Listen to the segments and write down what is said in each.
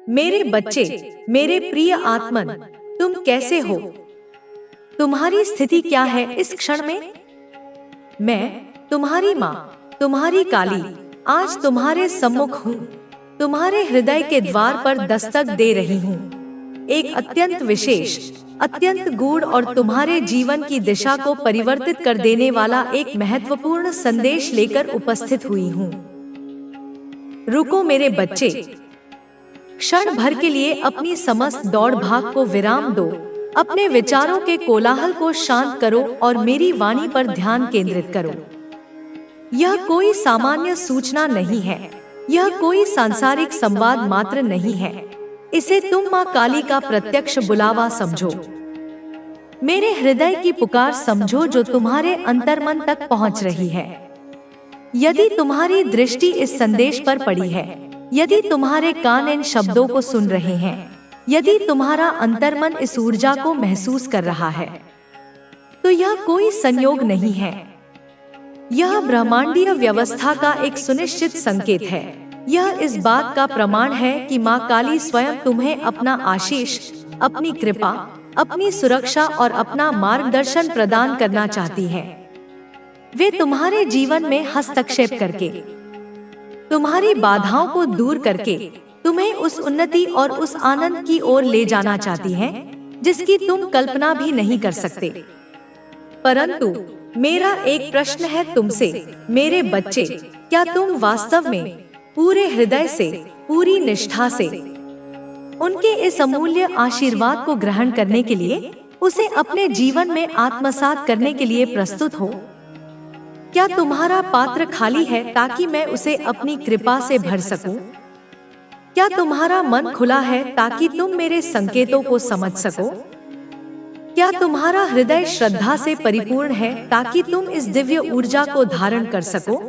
मेरे बच्चे, मेरे प्रिय आत्मन, तुम कैसे हो? तुम्हारी स्थिति क्या है इस क्षण में? मैं, तुम्हारी माँ, तुम्हारी काली, आज तुम्हारे सम्मुख हूँ। तुम्हारे हृदय के द्वार पर दस्तक दे रही हूँ। एक अत्यंत विशेष, अत्यंत गूढ़ और तुम्हारे जीवन की दिशा को परिवर्तित कर देने वाला एक महत्वपूर्ण संदेश लेकर उपस्थित हुई हूँ। रुको मेरे बच्चे, क्षण भर के लिए अपनी समस्त दौड़ भाग को विराम दो। अपने विचारों के कोलाहल को शांत करो और मेरी वाणी पर ध्यान केंद्रित करो। यह कोई सामान्य सूचना नहीं है, यह कोई सांसारिक संवाद मात्र नहीं है। इसे तुम माँ काली का प्रत्यक्ष बुलावा समझो। मेरे हृदय की पुकार समझो जो तुम्हारे अंतर्मन तक पहुँच रही है। यदि तुम्हारी दृष्टि इस संदेश पर पड़ी है, यदि तुम्हारे कान इन शब्दों को सुन रहे हैं, यदि तुम्हारा अंतर्मन इस ऊर्जा को महसूस कर रहा है, तो यह कोई संयोग नहीं है। यह ब्रह्मांडीय व्यवस्था का एक सुनिश्चित संकेत है। यह इस बात का प्रमाण है कि माँ काली स्वयं तुम्हें अपना आशीष, अपनी कृपा, अपनी सुरक्षा और अपना मार्गदर्शन प्रदान करना चाहती है। वे तुम्हारे जीवन में हस्तक्षेप करके, तुम्हारी बाधाओं को दूर करके तुम्हें उस उन्नति और उस आनंद की ओर ले जाना चाहती हैं, जिसकी तुम कल्पना भी नहीं कर सकते। परंतु मेरा एक प्रश्न है तुमसे, मेरे बच्चे, क्या तुम वास्तव में पूरे हृदय से, पूरी निष्ठा से उनके इस अमूल्य आशीर्वाद को ग्रहण करने के लिए, उसे अपने जीवन में आत्मसात करने के लिए प्रस्तुत हो? क्या तुम्हारा पात्र खाली है ताकि मैं उसे अपनी कृपा से भर सकूं? क्या तुम्हारा मन खुला है ताकि तुम मेरे संकेतों को समझ सको? क्या तुम्हारा हृदय श्रद्धा से परिपूर्ण है ताकि तुम इस दिव्य ऊर्जा को धारण कर सको?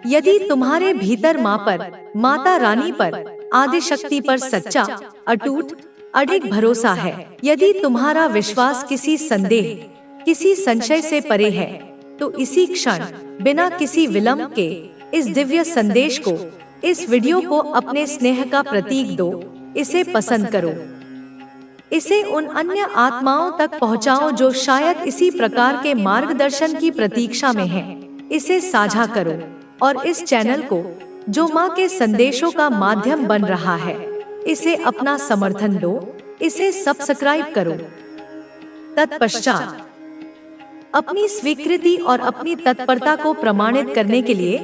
यदि तुम्हारे भीतर माँ पर, माता रानी पर, आदिशक्ति पर सच्चा, अटूट, अडिग भरोसा है, यदि तुम्हारा विश्वास किसी संदेह, किसी संशय से परे है, तो इसी क्षण, बिना किसी विलंब के, इस दिव्य संदेश को, इस वीडियो को अपने स्नेह का प्रतीक दो। इसे पसंद करो। इसे उन अन्य आत्माओं तक पहुंचाओ जो शायद इसी प्रकार के मार्गदर्शन की प्रतीक्षा में हैं। इसे साझा करो और इस चैनल को, जो माँ के संदेशों का माध्यम बन रहा है, इसे अपना समर्थन दो। इसे सब्सक्राइब करो। तत्पश्चात अपनी स्वीकृति और अपनी तत्परता को प्रमाणित करने के लिए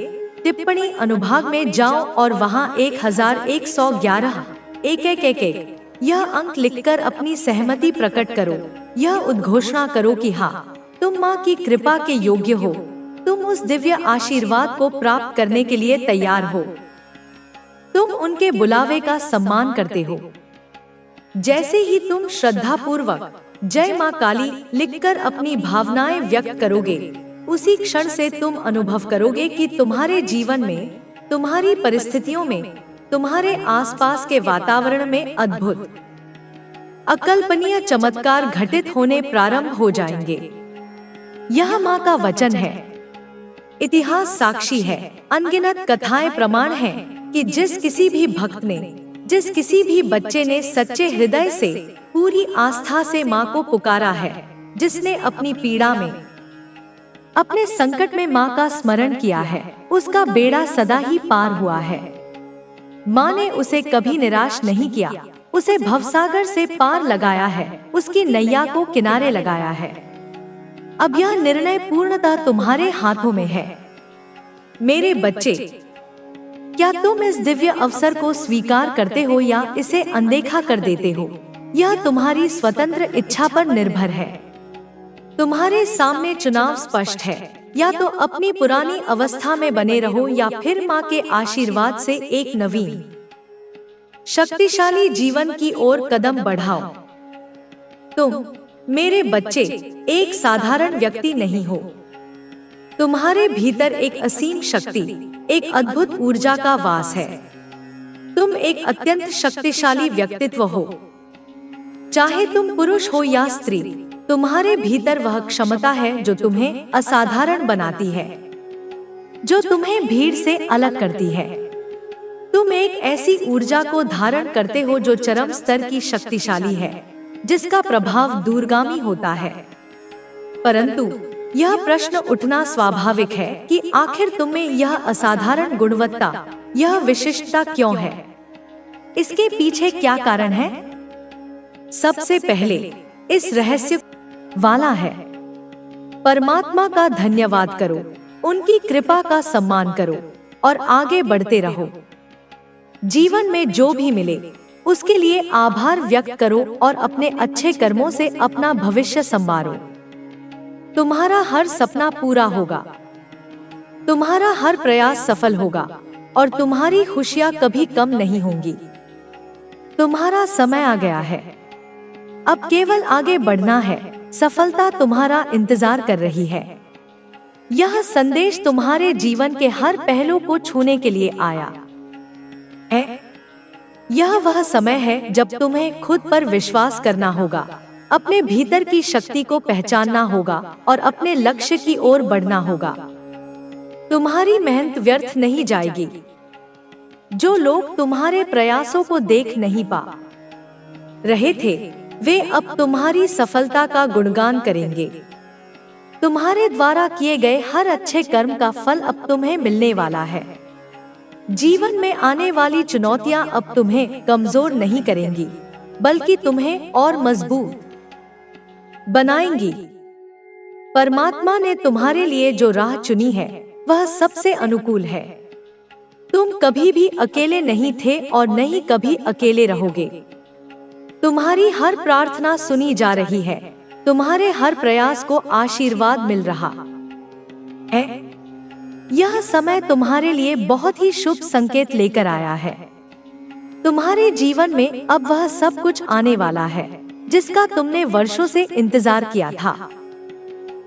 टिप्पणी अनुभाग में जाओ और वहां 1111 111 यह अंक लिखकर अपनी सहमति प्रकट करो। यह उद्घोषणा करो कि हाँ, तुम माँ की कृपा के योग्य हो। तुम उस दिव्य आशीर्वाद को प्राप्त करने के लिए तैयार हो। तुम उनके बुलावे का सम्मान करते हो। जैसे ही तुम श्रद्धा पूर्वक जय माँ काली लिखकर अपनी भावनाएं व्यक्त करोगे, उसी क्षण से तुम अनुभव करोगे कि तुम्हारे जीवन में, तुम्हारी परिस्थितियों में, तुम्हारे आसपास के वातावरण में अद्भुत, अकल्पनीय चमत्कार घटित होने प्रारंभ हो जाएंगे। यह माँ का वचन है। इतिहास साक्षी है। अनगिनत कथाएं प्रमाण हैं कि जिस किसी भी भक्त ने, जिस किसी भी बच्चे ने सच्चे हृदय से, पूरी आस्था से माँ को पुकारा है, जिसने अपनी पीड़ा में, अपने संकट में माँ का स्मरण किया है, उसका बेड़ा सदा ही पार हुआ है। माँ ने उसे कभी निराश नहीं किया, उसे भवसागर से पार लगाया है, उसकी नैया को किनारे लगाया है। अब यह निर्णय पूर्णतः तुम्हारे हाथों में है। मेरे बच्चे, क्या तुम इस दिव्य अवसर को स्वीकार करते हो या इसे अनदेखा कर देते हो? यह तुम्हारी स्वतंत्र इच्छा पर निर्भर है। तुम्हारे सामने चुनाव स्पष्ट है। या तो अपनी पुरानी अवस्था में बने रहो या फिर माँ के आशीर्वाद से एक नवीन, शक्तिशाली जीवन की ओर कदम बढ़ाओ। तुम, मेरे बच्चे, एक साधारण व्यक्ति नहीं हो। तुम्हारे भीतर एक असीम शक्ति, एक अद्भुत ऊर्जा का वास है। तुम एक अत्यंत शक्तिशाली व्यक्तित्व हो। चाहे तुम पुरुष हो या स्त्री, तुम्हारे भीतर वह क्षमता है जो तुम्हें असाधारण बनाती है, जो तुम्हें भीड़ से अलग करती है। तुम एक ऐसी ऊर्जा को धारण करते हो जो चरम स्तर की शक्तिशाली है, जिसका प्रभाव दूरगामी होता है। परंतु यह प्रश्न उठना स्वाभाविक है कि आखिर तुम में यह असाधारण गुणवत्ता, यह विशिष्टता क्यों है? इसके पीछे क्या कारण है? सबसे पहले इस रहस्य वाला है। परमात्मा का धन्यवाद करो, उनकी कृपा का सम्मान करो और आगे बढ़ते रहो। जीवन में जो भी मिले उसके लिए आभार व्यक्त करो और अपने अच्छे कर्मों से अपना भविष्य संवारो। तुम्हारा हर सपना पूरा होगा, तुम्हारा हर प्रयास सफल होगा और तुम्हारी खुशियां कभी कम नहीं होंगी। तुम्हारा समय आ गया है, अब केवल आगे बढ़ना है। सफलता तुम्हारा इंतजार कर रही है। यह संदेश तुम्हारे जीवन के हर पहलू को छूने के लिए आया है। यह वह समय है जब तुम्हें खुद पर विश्वास करना होगा, अपने भीतर की शक्ति को पहचानना होगा और अपने लक्ष्य की ओर बढ़ना होगा। तुम्हारी मेहनत व्यर्थ नहीं जाएगी। जो लोग तुम्हारे प्रयासों को देख नहीं पा रहे थे, वे अब तुम्हारी सफलता का गुणगान करेंगे। तुम्हारे द्वारा किए गए हर अच्छे कर्म का फल अब तुम्हें मिलने वाला है। जीवन में आने वाली चुनौतियां अब तुम्हें कमजोर नहीं करेंगी, बल्कि तुम्हें और मजबूत बनाएंगी। परमात्मा ने तुम्हारे लिए जो राह चुनी है, वह सबसे अनुकूल है। तुम कभी भी अकेले नहीं थे और न ही कभी अकेले रहोगे। तुम्हारी हर प्रार्थना सुनी जा रही है, तुम्हारे हर प्रयास को आशीर्वाद मिल रहा है। यह समय तुम्हारे लिए बहुत ही शुभ संकेत लेकर आया है। तुम्हारे जीवन में अब वह सब कुछ आने वाला है जिसका तुमने वर्षों से इंतजार किया था।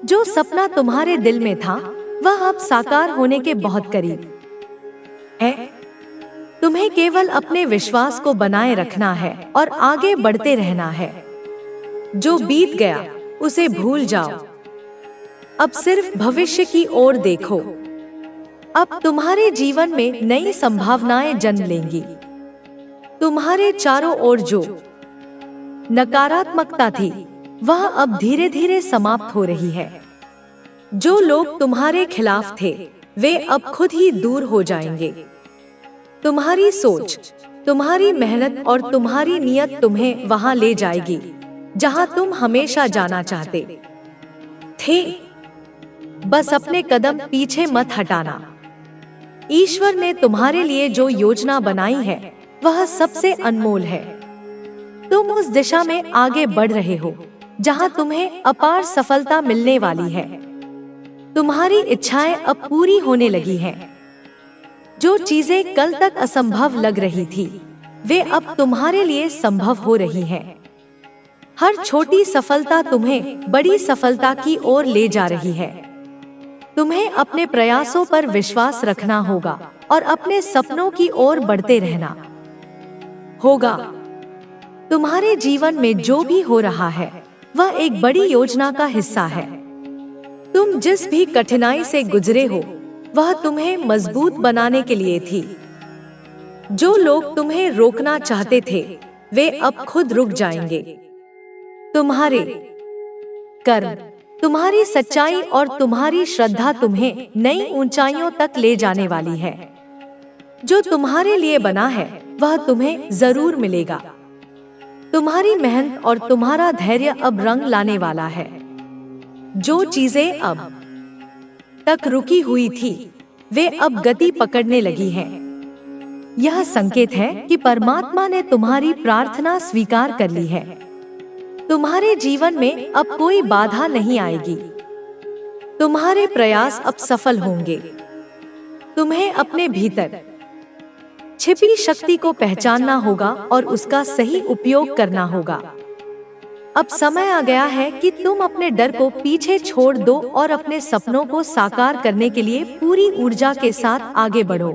जो सपना तुम्हारे दिल में था, वह अब साकार होने के बहुत करीब है। तुम्हें केवल अपने विश्वास को बनाए रखना है और आगे बढ़ते रहना है। जो बीत गया उसे भूल जाओ, अब सिर्फ भविष्य की ओर देखो। अब तुम्हारे जीवन में नई संभावनाएं जन्म लेंगी। तुम्हारे चारों ओर जो नकारात्मकता थी, वह अब धीरे धीरे समाप्त हो रही है। जो लोग तुम्हारे खिलाफ थे, वे अब खुद ही दूर हो जाएंगे। तुम्हारी सोच, तुम्हारी मेहनत और तुम्हारी नियत तुम्हें वहां ले जाएगी जहां तुम हमेशा जाना चाहते थे। बस अपने कदम पीछे मत हटाना। ईश्वर ने तुम्हारे लिए जो योजना बनाई है, वह सबसे अनमोल है। तुम उस दिशा में आगे बढ़ रहे हो जहां तुम्हें अपार सफलता मिलने वाली है। तुम्हारी इच्छाएं अब पूरी होने लगी हैं। जो चीजें कल तक असंभव लग रही थी, वे अब तुम्हारे लिए संभव हो रही हैं। हर छोटी सफलता तुम्हें बड़ी सफलता की ओर ले जा रही है। तुम्हें अपने प्रयासों पर विश्वास रखना होगा और अपने सपनों की ओर बढ़ते रहना होगा। तुम्हारे जीवन में जो भी हो रहा है, वह एक बड़ी योजना का हिस्सा है। तुम जिस भी कठिनाई से गुजरे हो, वह तुम्हें मजबूत बनाने के लिए थी। जो लोग तुम्हें रोकना चाहते थे, वे अब खुद रुक जाएंगे। तुम्हारे कर्म, तुम्हारी सच्चाई और तुम्हारी श्रद्धा तुम्हें नई ऊंचाइयों तक ले जाने वाली है। जो तुम्हारे लिए बना है, वह तुम्हें जरूर मिलेगा। तुम्हारी मेहनत और तुम्हारा धैर्य अब रंग लाने वाला है। जो चीजें अब तक रुकी हुई थी, वे अब गति पकड़ने लगी हैं। यह संकेत है कि परमात्मा ने तुम्हारी प्रार्थना स्वीकार कर ली है। तुम्हारे जीवन में अब कोई बाधा नहीं आएगी। तुम्हारे प्रयास अब सफल होंगे। तुम्हें अपने भीतर छिपी शक्ति को पहचानना होगा और उसका सही उपयोग करना होगा। अब समय आ गया है कि तुम अपने डर को पीछे छोड़ दो और अपने सपनों को साकार करने के लिए पूरी ऊर्जा के साथ आगे बढ़ो।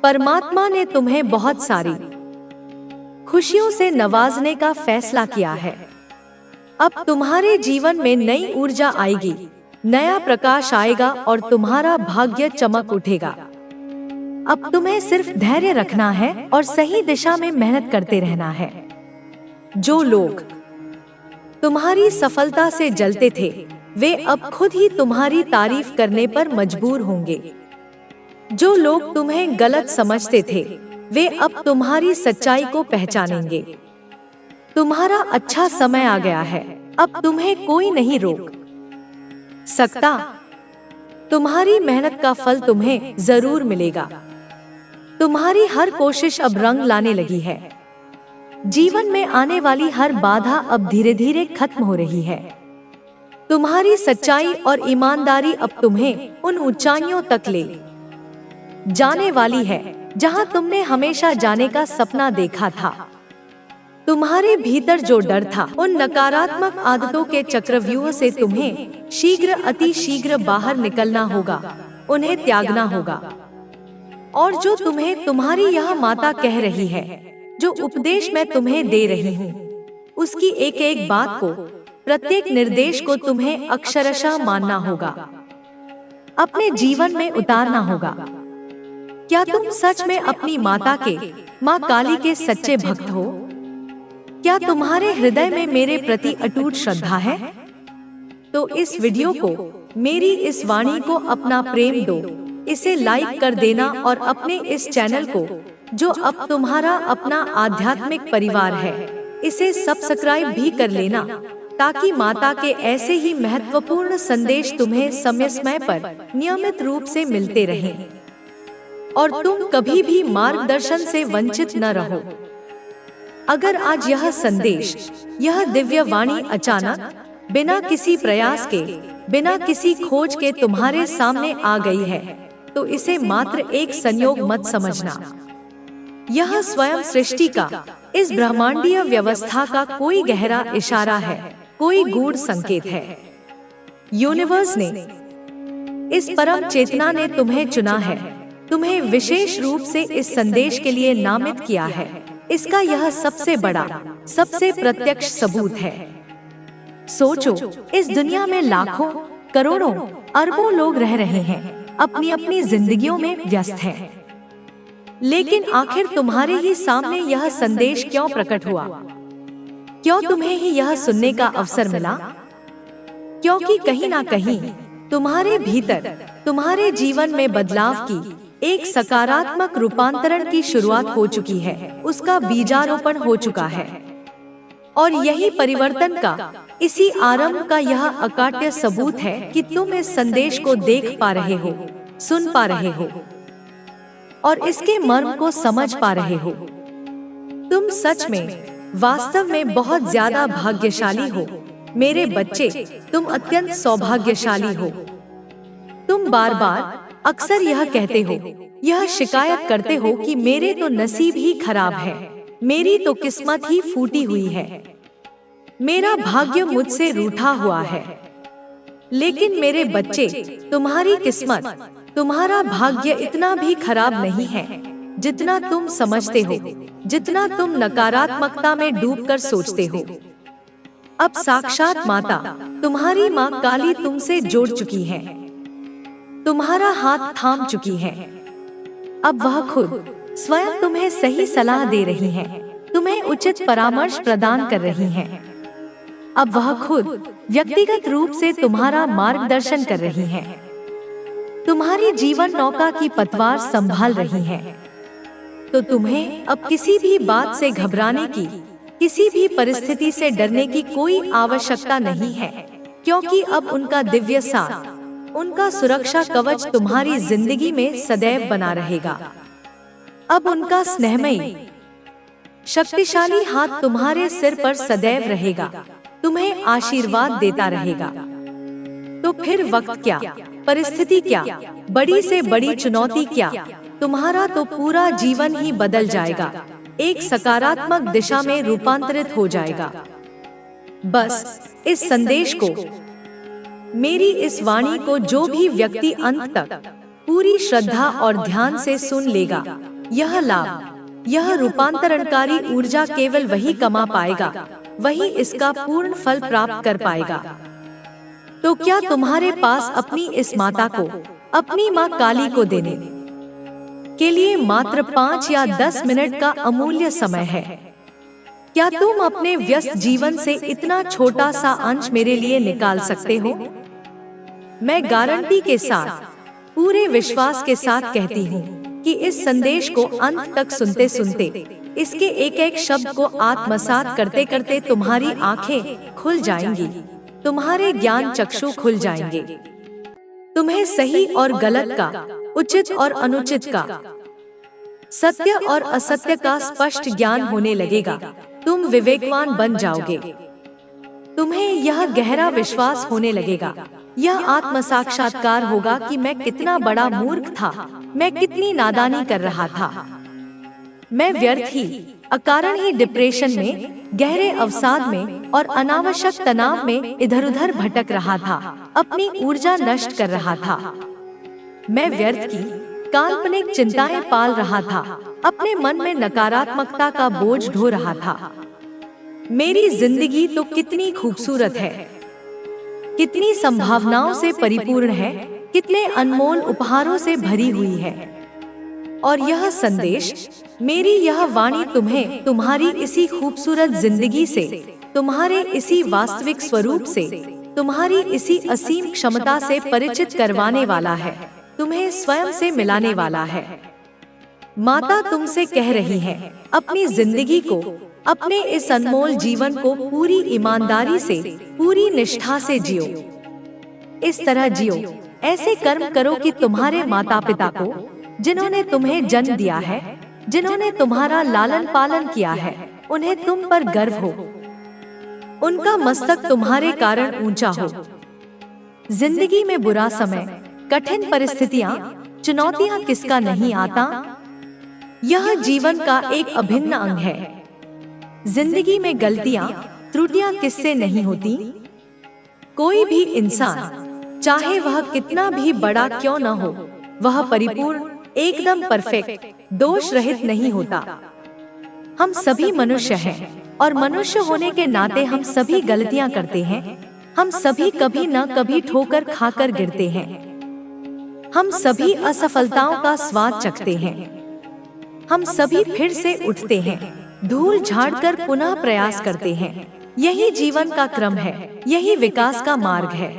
परमात्मा ने तुम्हें बहुत सारी खुशियों से नवाजने का फैसला किया है। अब तुम्हारे जीवन में नई ऊर्जा आएगी, नया प्रकाश आएगा और तुम्हारा भाग्य चमक उठेगा। अब तुम्हें सिर्फ धैर्य रखना है और सही दिशा में मेहनत करते रहना है। जो लोग तुम्हारी सफलता से जलते थे, वे अब खुद ही तुम्हारी तारीफ करने पर मजबूर होंगे। जो लोग तुम्हें गलत समझते थे, वे अब तुम्हारी सच्चाई को पहचानेंगे। तुम्हारा अच्छा समय आ गया है, अब तुम्हें कोई नहीं रोक सकता। तुम्हारी मेहनत का फल तुम्हें जरूर मिलेगा। तुम्हारी हर कोशिश अब रंग लाने लगी है। जीवन में आने वाली हर बाधा अब धीरे धीरे खत्म हो रही है। तुम्हारी सच्चाई और ईमानदारी अब तुम्हें उन ऊंचाइयों तक ले जाने वाली है जहां तुमने हमेशा जाने का सपना देखा था। तुम्हारे भीतर जो डर था, उन नकारात्मक आदतों के चक्रव्यूह से तुम्हें शीघ्र अति शीघ्र बाहर निकलना होगा, उन्हें त्यागना होगा। और जो तुम्हें तुम्हारी यह माता कह रही है, जो उपदेश मैं तुम्हें दे रही हूँ, उसकी एक एक बात को, प्रत्येक निर्देश को तुम्हें अक्षरशः मानना होगा, अपने जीवन में उतारना होगा। क्या तुम सच में अपनी माता के, माँ काली के सच्चे भक्त हो? क्या तुम्हारे हृदय में मेरे प्रति अटूट श्रद्धा है? तो इस वीडियो को, मेरी इस वाणी को अपना प्रेम दो, इसे लाइक कर देना और अपने इस चैनल को, जो अब तुम्हारा अपना आध्यात्मिक परिवार है, इसे सब्सक्राइब भी कर लेना, ताकि माता के ऐसे ही महत्वपूर्ण संदेश तुम्हें समय समय पर नियमित रूप से मिलते रहें और तुम कभी भी मार्गदर्शन से वंचित न रहो। अगर आज यह संदेश, यह दिव्य वाणी अचानक, बिना किसी प्रयास के, बिना किसी खोज के तुम्हारे सामने आ गई है, तो इसे मात्र एक संयोग मत समझना। यह स्वयं सृष्टि का, इस ब्रह्मांडीय व्यवस्था का कोई गहरा इशारा है, कोई गूढ़ संकेत है। यूनिवर्स ने, इस परम चेतना ने तुम्हें चुना है, तुम्हें विशेष रूप से इस संदेश के लिए नामित किया है। इसका यह सबसे बड़ा, सबसे प्रत्यक्ष सबूत है। सोचो, इस दुनिया में लाखों, करोड़ों, अरबों लोग रह रहे हैं, अपनी अपनी जिंदगियों में व्यस्त हैं। लेकिन आखिर तुम्हारे ही सामने यह संदेश क्यों प्रकट हुआ? क्यों तुम्हें ही यह सुनने का अवसर मिला? क्योंकि कहीं ना कहीं तुम्हारे भीतर, तुम्हारे जीवन में बदलाव की एक सकारात्मक रूपांतरण की शुरुआत हो चुकी है, उसका बीजारोपण हो चुका है। और यही परिवर्तन का, इसी आरंभ का यह अकाट्य सबूत है कि तुम इस संदेश को देख पा रहे हो, सुन पा रहे हो और इसके मर्म को समझ पा रहे हो। तुम सच में, वास्तव में बहुत ज्यादा भाग्यशाली हो मेरे बच्चे। तुम अत्यंत सौभाग्यशाली हो। तुम बार बार अक्सर यह कहते हो, यह शिकायत करते हो कि मेरे तो नसीब ही खराब है, मेरी तो किस्मत ही फूटी हुई है, मेरा भाग्य मुझसे रूठा हुआ है। लेकिन मेरे बच्चे, तुम्हारी किस्मत, तुम्हारा भाग्य इतना भी खराब नहीं है जितना तुम समझते हो, जितना तुम नकारात्मकता में डूबकर सोचते हो। अब साक्षात माता, तुम्हारी माँ काली तुमसे जोड़ चुकी है, तुम्हारा हाथ थाम चुकी है। अब वह खुद स्वयं तुम्हें सही सलाह दे रही है, तुम्हें उचित परामर्श प्रदान कर रही है। अब वह खुद व्यक्तिगत रूप से तुम्हारा मार्गदर्शन कर रही है, तुम्हारी जीवन नौका की पतवार संभाल रही है। तो तुम्हें अब किसी भी बात से घबराने की, किसी भी परिस्थिति से डरने की कोई आवश्यकता नहीं है, क्योंकि अब उनका दिव्य साथ, उनका सुरक्षा कवच तुम्हारी जिंदगी में सदैव बना रहेगा। अब उनका स्नेहमयी, शक्तिशाली हाथ तुम्हारे सिर पर सदैव रहेगा, तुम्हें आशीर्वाद देता रहेगा। तो फिर वक्त क्या, परिस्थिति क्या, बड़ी से बड़ी चुनौती क्या, तुम्हारा तो पूरा जीवन ही बदल जाएगा, एक सकारात्मक दिशा में रूपांतरित हो जाएगा। बस इस संदेश को, मेरी इस वाणी को जो भी व्यक्ति अंत तक पूरी श्रद्धा और ध्यान से सुन लेगा, यह लाभ, यह रूपांतरणकारी ऊर्जा केवल वही कमा पाएगा, वही इसका पूर्ण फल प्राप्त कर पाएगा। तो क्या तुम्हारे पास अपनी इस माता को, अपनी माँ काली को देने के लिए मात्र 5 या 10 मिनट का अमूल्य समय है। क्या तुम अपने व्यस्त जीवन से इतना छोटा सा अंश मेरे लिए निकाल सकते हो? मैं गारंटी के साथ, पूरे विश्वास के साथ कहती हूँ कि इस संदेश को अंत तक सुनते सुनते, इसके एक एक शब्द को आत्मसात करते करते तुम्हारी आंखें खुल जाएंगी, तुम्हारे ज्ञान चक्षु खुल जाएंगे। तुम्हें सही और गलत का, उचित और अनुचित का, सत्य और असत्य का स्पष्ट ज्ञान होने लगेगा। तुम विवेकवान बन जाओगे। तुम्हें यह गहरा विश्वास होने लगेगा, यह आत्म साक्षात्कार होगा कि मैं कितना बड़ा मूर्ख था, मैं कितनी नादानी कर रहा था। मैं व्यर्थ ही, अकारण ही डिप्रेशन में, गहरे अवसाद में और अनावश्यक तनाव में इधर उधर भटक रहा था, अपनी ऊर्जा नष्ट कर रहा था। मैं व्यर्थ की, काल्पनिक चिंताएं पाल रहा था, अपने मन में नकारात्मकता का बोझ ढो रहा था। मेरी जिंदगी तो कितनी खूबसूरत है, कितनी संभावनाओं से परिपूर्ण है, कितने अनमोल उपहारों से भरी हुई है। और यह संदेश, मेरी यह वाणी तुम्हें तुम्हारी इसी खूबसूरत जिंदगी से, तुम्हारे इसी वास्तविक स्वरूप से, तुम्हारी इसी असीम क्षमता से परिचित करवाने वाला है, तुम्हें स्वयं से मिलाने वाला है। माता तुमसे कह रही है, अपनी जिंदगी को, अपने इस अनमोल जीवन को पूरी ईमानदारी से, पूरी निष्ठा से जियो। इस तरह जियो, ऐसे कर्म करो कि तुम्हारे माता पिता को, जिन्होंने तुम्हें जन्म दिया है, जिन्होंने तुम्हारा लालन पालन किया है, उन्हें तुम पर गर्व हो, उनका मस्तक तुम्हारे कारण ऊंचा हो। जिंदगी में बुरा समय, कठिन परिस्थितियां, चुनौतियां किसका नहीं आता? यह जीवन का एक अभिन्न अंग है। जिंदगी में गलतियां, त्रुटियां किससे नहीं होती? कोई भी इंसान, चाहे वह कितना भी बड़ा क्यों न हो, वह परिपूर्ण, एकदम परफेक्ट, दोष रहित नहीं होता। हम सभी मनुष्य हैं और मनुष्य होने के नाते हम सभी गलतियां करते हैं। हम सभी कभी न कभी ठोकर खाकर गिरते हैं। हम सभी असफलताओं का स्वाद चखते हैं। हम सभी फिर से उठते हैं, धूल झाड़कर पुनः प्रयास करते हैं। यही जीवन का क्रम है, यही विकास का मार्ग है।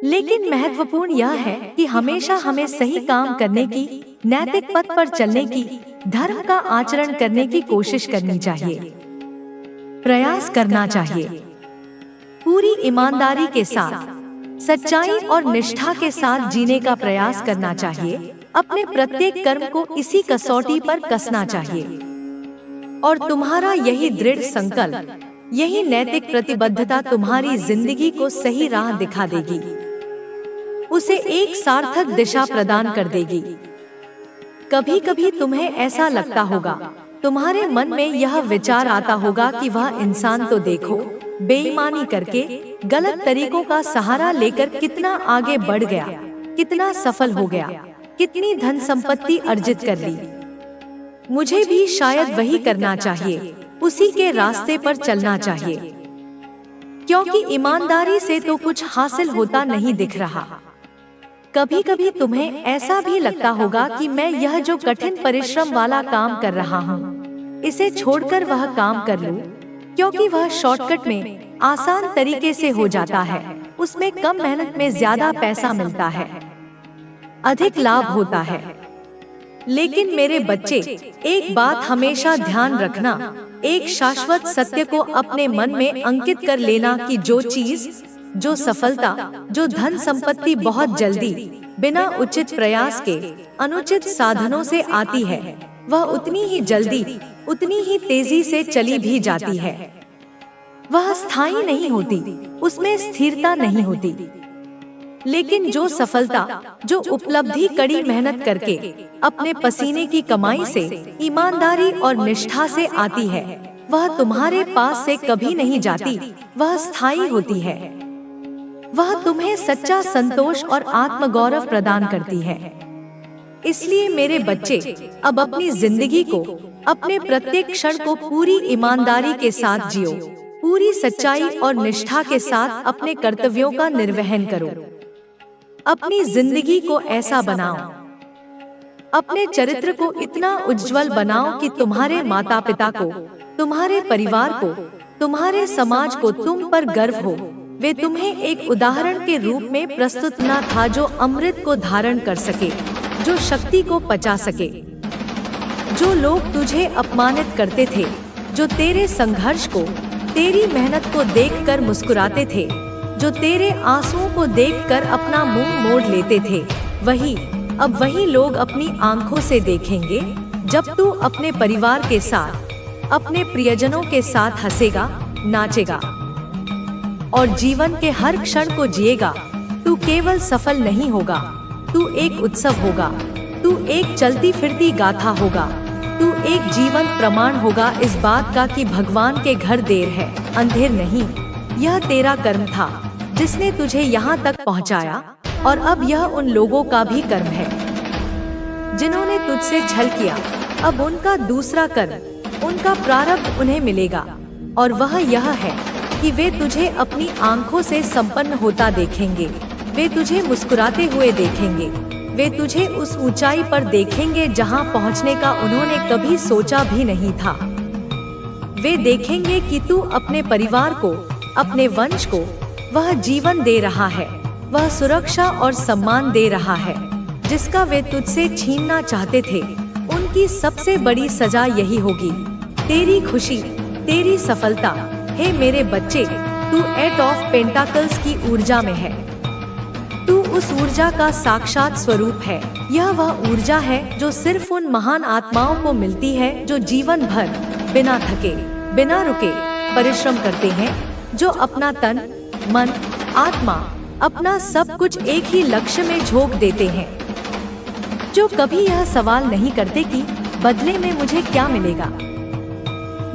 लेकिन महत्वपूर्ण यह है कि हमेशा हमें सही काम करने की, नैतिक पथ पर चलने की, धर्म का आचरण करने की कोशिश करनी चाहिए, प्रयास करना चाहिए। पूरी ईमानदारी के साथ, सच्चाई और निष्ठा के साथ जीने का प्रयास करना चाहिए। अपने प्रत्येक कर्म को इसी कसौटी पर कसना चाहिए। और तुम्हारा यही दृढ़ संकल्प, यही नैतिक प्रतिबद्धता तुम्हारी जिंदगी को सही राह दिखा देगी, उसे एक सार्थक दिशा प्रदान कर देगी। कभी कभी तुम्हें ऐसा लगता होगा, तुम्हारे मन में यह विचार आता होगा कि वह इंसान तो देखो, बेईमानी करके, गलत तरीकों का सहारा लेकर कितना आगे बढ़ गया, कितना सफल हो गया, कितनी धन संपत्ति अर्जित कर ली। मुझे भी शायद वही करना चाहिए, उसी के रास्ते पर चलना चाहिए, क्योंकि ईमानदारी से तो कुछ हासिल होता नहीं दिख रहा। कभी कभी तुम्हें ऐसा भी लगता होगा कि मैं यह जो कठिन परिश्रम वाला काम कर रहा हूँ, इसे छोड़कर वह काम कर लूं, क्योंकि वह शॉर्टकट में, आसान तरीके से हो जाता है, उसमें कम मेहनत में ज्यादा पैसा मिलता है, अधिक लाभ होता है। लेकिन मेरे बच्चे, एक बात हमेशा ध्यान रखना, एक शाश्वत सत्य को अपने मन में अंकित कर लेना कि जो चीज, जो सफलता, जो धन संपत्ति बहुत जल्दी, बिना उचित प्रयास के, अनुचित साधनों से आती है, वह उतनी ही जल्दी, उतनी ही तेजी से चली भी जाती है। वह स्थायी नहीं होती, उसमें स्थिरता नहीं होती। लेकिन जो सफलता, जो उपलब्धि कड़ी मेहनत करके, अपने पसीने की कमाई से, ईमानदारी और निष्ठा से आती है, वह तुम्हारे पास से कभी नहीं जाती, वह स्थायी होती है। वह तुम्हें सच्चा संतोष और आत्मगौरव प्रदान करती है। इसलिए मेरे बच्चे, अब अपनी जिंदगी को, अपने प्रत्येक क्षण को पूरी ईमानदारी के साथ जियो, पूरी सच्चाई और निष्ठा के साथ अपने कर्तव्यों का निर्वहन करो। अपनी जिंदगी को ऐसा बनाओ, अपने चरित्र को इतना उज्जवल बनाओ कि तुम्हारे माता पिता को, तुम्हारे परिवार को, तुम्हारे समाज को तुम पर गर्व हो। वे तुम्हें एक उदाहरण के रूप में प्रस्तुत न था जो अमृत को धारण कर सके, जो शक्ति को पचा सके। जो लोग तुझे अपमानित करते थे, जो तेरे संघर्ष को, तेरी मेहनत को देखकर मुस्कुराते थे, जो तेरे आंसुओं को देखकर अपना मुंह मोड़ लेते थे, अब वही लोग अपनी आंखों से देखेंगे जब तू अपने परिवार के साथ, अपने प्रियजनों के साथ हंसेगा, नाचेगा और जीवन के हर क्षण को जिएगा। तू केवल सफल नहीं होगा, तू एक उत्सव होगा, तू एक चलती फिरती गाथा होगा, तू एक जीवन प्रमाण होगा इस बात का कि भगवान के घर देर है, अंधेर नहीं। यह तेरा कर्म था जिसने तुझे यहाँ तक पहुँचाया, और अब यह उन लोगों का भी कर्म है जिन्होंने तुझसे छल किया। अब उनका दूसरा कर्म, उनका प्रारब्ध उन्हें मिलेगा, और वह यह है कि वे तुझे अपनी आंखों से संपन्न होता देखेंगे। वे तुझे मुस्कुराते हुए देखेंगे। वे तुझे उस ऊंचाई पर देखेंगे जहां पहुंचने का उन्होंने कभी सोचा भी नहीं था। वे देखेंगे कि तू अपने परिवार को, अपने वंश को वह जीवन दे रहा है, वह सुरक्षा और सम्मान दे रहा है जिसका वे तुझसे छीनना चाहते थे। उनकी सबसे बड़ी सजा यही होगी, तेरी खुशी, तेरी सफलता। हे मेरे बच्चे, तू 8 ऑफ पेंटाकल्स की ऊर्जा में है। तू उस ऊर्जा का साक्षात स्वरूप है। यह वह ऊर्जा है जो सिर्फ उन महान आत्माओं को मिलती है जो जीवन भर बिना थके, बिना रुके परिश्रम करते हैं, जो अपना तन, मन, आत्मा, अपना सब कुछ एक ही लक्ष्य में झोंक देते हैं, जो कभी यह सवाल नहीं करते कि बदले में मुझे क्या मिलेगा,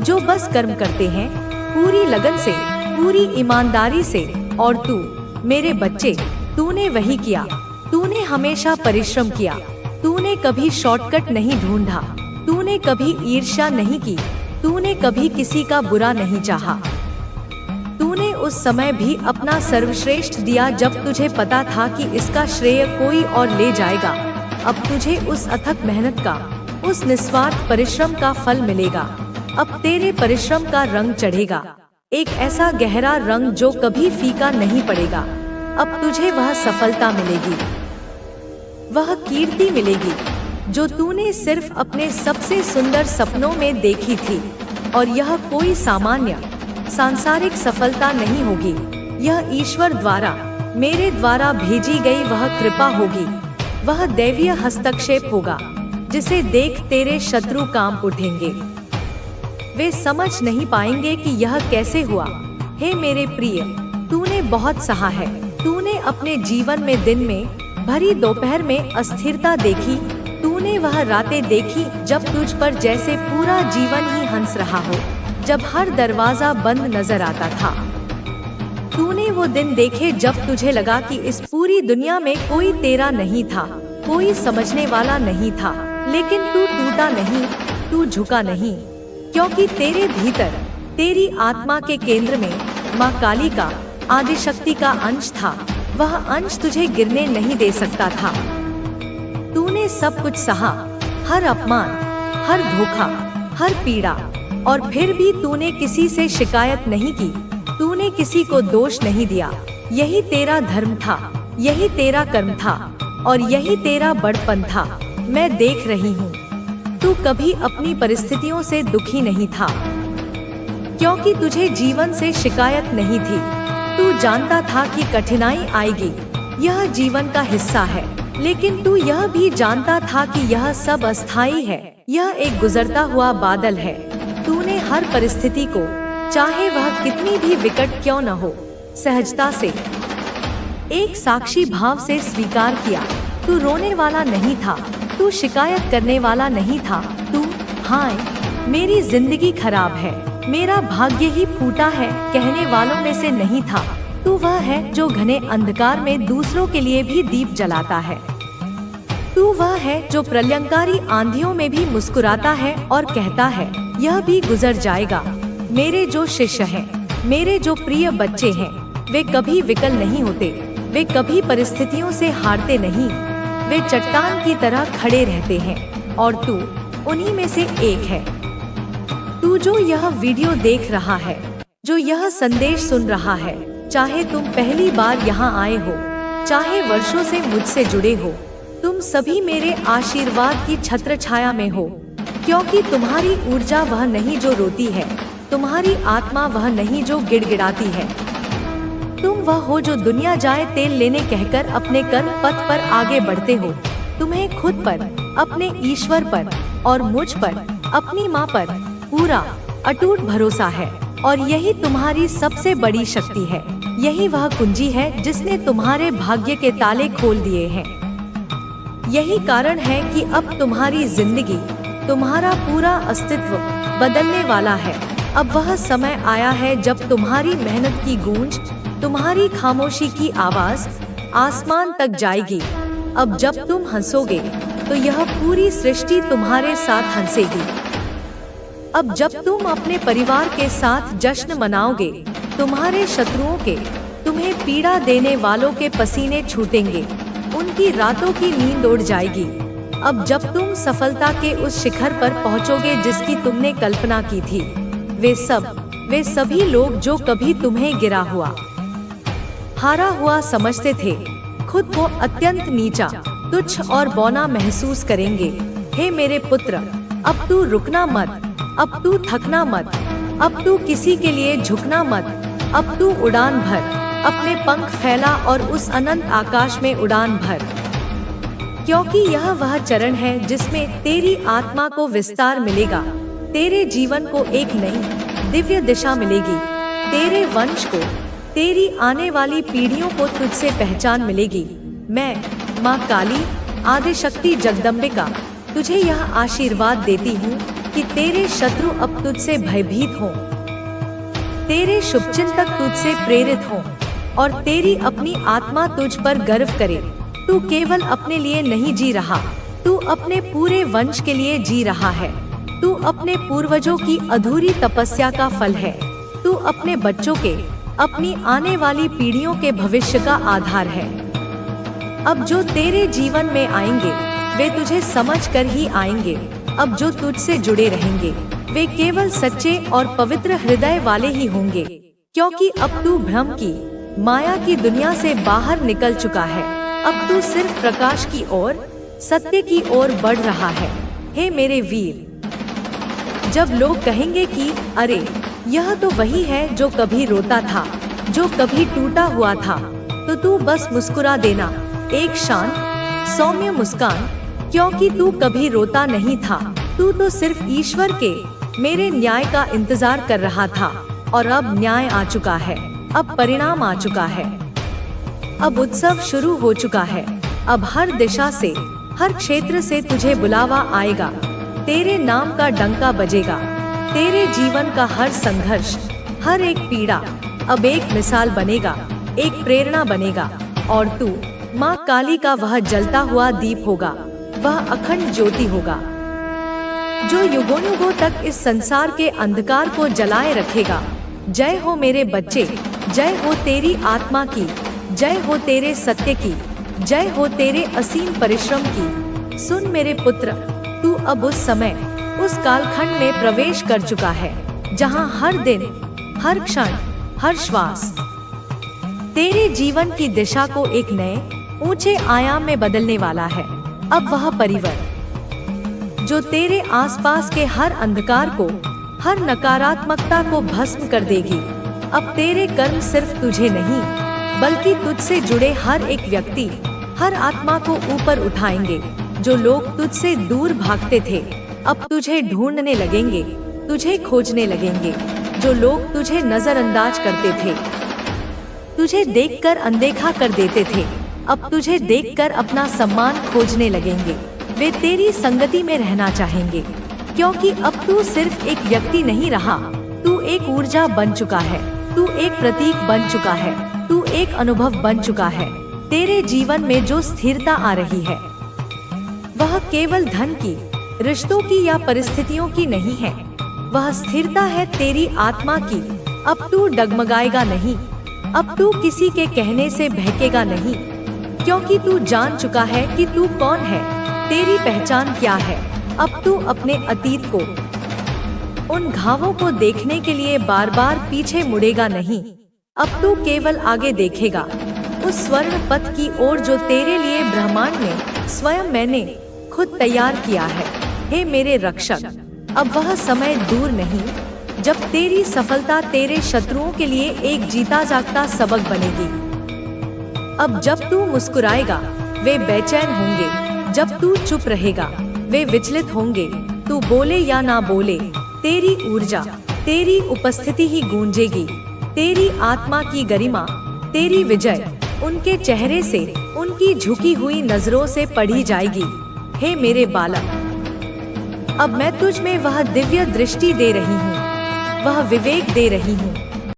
जो बस कर्म करते हैं पूरी लगन से, पूरी ईमानदारी से। और तू मेरे बच्चे, तूने वही किया। तूने हमेशा परिश्रम किया। तूने कभी शॉर्टकट नहीं ढूंढा। तूने कभी ईर्ष्या नहीं की। तूने कभी किसी का बुरा नहीं चाहा। तूने उस समय भी अपना सर्वश्रेष्ठ दिया जब तुझे पता था कि इसका श्रेय कोई और ले जाएगा। अब तुझे उस अथक मेहनत का, उस निस्वार्थ परिश्रम का फल मिलेगा। अब तेरे परिश्रम का रंग चढ़ेगा, एक ऐसा गहरा रंग जो कभी फीका नहीं पड़ेगा। अब तुझे वह सफलता मिलेगी, वह कीर्ति मिलेगी जो तूने सिर्फ अपने सबसे सुंदर सपनों में देखी थी। और यह कोई सामान्य सांसारिक सफलता नहीं होगी, यह ईश्वर द्वारा, मेरे द्वारा भेजी गई वह कृपा होगी, वह दैवीय हस्तक्षेप होगा जिसे देख तेरे शत्रु कांप उठेंगे। वे समझ नहीं पाएंगे कि यह कैसे हुआ। हे मेरे प्रिय, तूने बहुत सहा है। तूने अपने जीवन में दिन में, भरी दोपहर में अस्थिरता देखी। तूने वह रातें देखी जब तुझ पर जैसे पूरा जीवन ही हंस रहा हो, जब हर दरवाजा बंद नजर आता था। तूने वो दिन देखे जब तुझे लगा कि इस पूरी दुनिया में कोई तेरा नहीं था, कोई समझने वाला नहीं था। लेकिन तू टूटा नहीं, तू झुका नहीं, क्योंकि तेरे भीतर, तेरी आत्मा के केंद्र में माँ काली का, आदिशक्ति का अंश था। वह अंश तुझे गिरने नहीं दे सकता था। तूने सब कुछ सहा, हर अपमान, हर धोखा, हर पीड़ा, और फिर भी तूने किसी से शिकायत नहीं की। तूने किसी को दोष नहीं दिया। यही तेरा धर्म था, यही तेरा कर्म था, और यही तेरा बड़पन था। मैं देख रही हूँ, तू कभी अपनी परिस्थितियों से दुखी नहीं था, क्योंकि तुझे जीवन से शिकायत नहीं थी। तू जानता था कि कठिनाई आएगी, यह जीवन का हिस्सा है। लेकिन तू यह भी जानता था कि यह सब अस्थायी है, यह एक गुजरता हुआ बादल है। तूने हर परिस्थिति को, चाहे वह कितनी भी विकट क्यों न हो, सहजता से, एक साक्षी भाव से स्वीकार किया। तू रोने वाला नहीं था, तू शिकायत करने वाला नहीं था। तू हाय मेरी जिंदगी खराब है, मेरा भाग्य ही फूटा है कहने वालों में से नहीं था। तू वह है जो घने अंधकार में दूसरों के लिए भी दीप जलाता है। तू वह है जो प्रलयंकारी आंधियों में भी मुस्कुराता है और कहता है यह भी गुजर जाएगा। मेरे जो शिष्य हैं, मेरे जो प्रिय बच्चे हैं, वे कभी विकल नहीं होते, वे कभी परिस्थितियों से हारते नहीं। वे चट्टान की तरह खड़े रहते हैं और तू उन्हीं में से एक है। तू जो यह वीडियो देख रहा है, जो यह संदेश सुन रहा है, चाहे तुम पहली बार यहाँ आए हो, चाहे वर्षों से मुझसे जुड़े हो, तुम सभी मेरे आशीर्वाद की छत्र छाया में हो। क्योंकि तुम्हारी ऊर्जा वह नहीं जो रोती है, तुम्हारी आत्मा वह नहीं जो गिड़गिड़ाती है। तुम वह हो जो दुनिया जाए तेल लेने कहकर अपने कर्म पथ पर आगे बढ़ते हो। तुम्हें खुद पर, अपने ईश्वर पर और मुझ पर, अपनी माँ पर पूरा अटूट भरोसा है और यही तुम्हारी सबसे बड़ी शक्ति है। यही वह कुंजी है जिसने तुम्हारे भाग्य के ताले खोल दिए हैं। यही कारण है कि अब तुम्हारी जिंदगी, तुम्हारा पूरा अस्तित्व बदलने वाला है। अब वह समय आया है जब तुम्हारी मेहनत की गूंज, तुम्हारी खामोशी की आवाज आसमान तक जाएगी। अब जब तुम हंसोगे तो यह पूरी सृष्टि तुम्हारे साथ हंसेगी। अब जब तुम अपने परिवार के साथ जश्न मनाओगे, तुम्हारे शत्रुओं के, तुम्हें पीड़ा देने वालों के पसीने छूटेंगे, उनकी रातों की नींद उड़ जाएगी। अब जब तुम सफलता के उस शिखर पर पहुंचोगे जिसकी तुमने कल्पना की थी, वे सभी लोग जो कभी तुम्हें गिरा हुआ, हारा हुआ समझते थे, खुद को अत्यंत नीचा, तुच्छ और बौना महसूस करेंगे। हे मेरे पुत्र, अब तू रुकना मत, अब तू थकना मत, अब तू किसी के लिए झुकना मत। अब तू उड़ान भर, अपने पंख फैला और उस अनंत आकाश में उड़ान भर। क्योंकि यह वह चरण है जिसमें तेरी आत्मा को विस्तार मिलेगा, तेरे जीवन को एक नई दिव्य दिशा मिलेगी, तेरे वंश को, तेरी आने वाली पीढ़ियों को तुझसे पहचान मिलेगी। मैं माँ काली, आदिशक्ति जगदम्बिका, तुझे यह आशीर्वाद देती हूँ कि तेरे शत्रु अब तुझसे भयभीत हों, तेरे शुभचिंतक तुझसे प्रेरित हों और तेरी अपनी आत्मा तुझ पर गर्व करे। तू केवल अपने लिए नहीं जी रहा, तू अपने पूरे वंश के लिए जी रहा है। तू अपने पूर्वजों की अधूरी तपस्या का फल है। तू अपने बच्चों के, अपनी आने वाली पीढ़ियों के भविष्य का आधार है। अब जो तेरे जीवन में आएंगे, वे तुझे समझकर ही आएंगे। अब जो तुझसे जुड़े रहेंगे, वे केवल सच्चे और पवित्र हृदय वाले ही होंगे। क्योंकि अब तू भ्रम की, माया की दुनिया से बाहर निकल चुका है। अब तू सिर्फ प्रकाश की ओर, सत्य की ओर बढ़ रहा है। हे मेरे वीर, जब लोग कहेंगे कि अरे यह तो वही है जो कभी रोता था, जो कभी टूटा हुआ था, तो तू बस मुस्कुरा देना, एक शांत सौम्य मुस्कान। क्योंकि तू कभी रोता नहीं था, तू तो सिर्फ ईश्वर के, मेरे न्याय का इंतजार कर रहा था। और अब न्याय आ चुका है, अब परिणाम आ चुका है, अब उत्सव शुरू हो चुका है। अब हर दिशा से, हर क्षेत्र से तुझे बुलावा आएगा, तेरे नाम का डंका बजेगा। तेरे जीवन का हर संघर्ष, हर एक पीड़ा अब एक मिसाल बनेगा, एक प्रेरणा बनेगा। और तू माँ काली का वह जलता हुआ दीप होगा, वह अखंड ज्योति होगा जो युगों युगों तक इस संसार के अंधकार को जलाए रखेगा। जय हो मेरे बच्चे, जय हो तेरी आत्मा की, जय हो तेरे सत्य की, जय हो तेरे असीम परिश्रम की। सुन मेरे पुत्र, तू अब उस समय, उस कालखंड में प्रवेश कर चुका है जहां हर दिन, हर क्षण, हर श्वास तेरे जीवन की दिशा को एक नए ऊंचे आयाम में बदलने वाला है। अब वह परिवर्तन जो तेरे आसपास के हर अंधकार को, हर नकारात्मकता को भस्म कर देगी। अब तेरे कर्म सिर्फ तुझे नहीं, बल्कि तुझसे जुड़े हर एक व्यक्ति, हर आत्मा को ऊपर उठाएंगे। जो लोग तुझसे दूर भागते थे, अब तुझे ढूंढने लगेंगे, तुझे खोजने लगेंगे। जो लोग तुझे नजरअंदाज करते थे, तुझे देखकर अनदेखा कर देते थे, अब तुझे देखकर अपना सम्मान खोजने लगेंगे। वे तेरी संगति में रहना चाहेंगे, क्योंकि अब तू सिर्फ एक व्यक्ति नहीं रहा, तू एक ऊर्जा बन चुका है, तू एक प्रतीक बन चुका है, तू एक अनुभव बन चुका है। तेरे जीवन में जो स्थिरता आ रही है, वह केवल धन की, रिश्तों की या परिस्थितियों की नहीं है, वह स्थिरता है तेरी आत्मा की। अब तू डगमगाएगा नहीं, अब तू किसी के कहने से बहकेगा नहीं, क्योंकि तू जान चुका है कि तू कौन है, तेरी पहचान क्या है। अब तू अपने अतीत को, उन घावों को देखने के लिए बार बार पीछे मुड़ेगा नहीं। अब तू केवल आगे देखेगा, उस स्वर्ण पथ की ओर जो तेरे लिए ब्रह्मांड में स्वयं मैंने खुद तैयार किया है। हे मेरे रक्षक, अब वह समय दूर नहीं जब तेरी सफलता तेरे शत्रुओं के लिए एक जीता जागता सबक बनेगी। अब जब तू मुस्कुराएगा वे बेचैन होंगे, जब तू चुप रहेगा वे विचलित होंगे। तू बोले या ना बोले, तेरी ऊर्जा, तेरी उपस्थिति ही गूंजेगी। तेरी आत्मा की गरिमा, तेरी विजय उनके चेहरे से, उनकी झुकी हुई नजरों से पढ़ी जाएगी। हे मेरे बालक, अब मैं तुझ में वह दिव्य दृष्टि दे रही हूँ, वह विवेक दे रही हूँ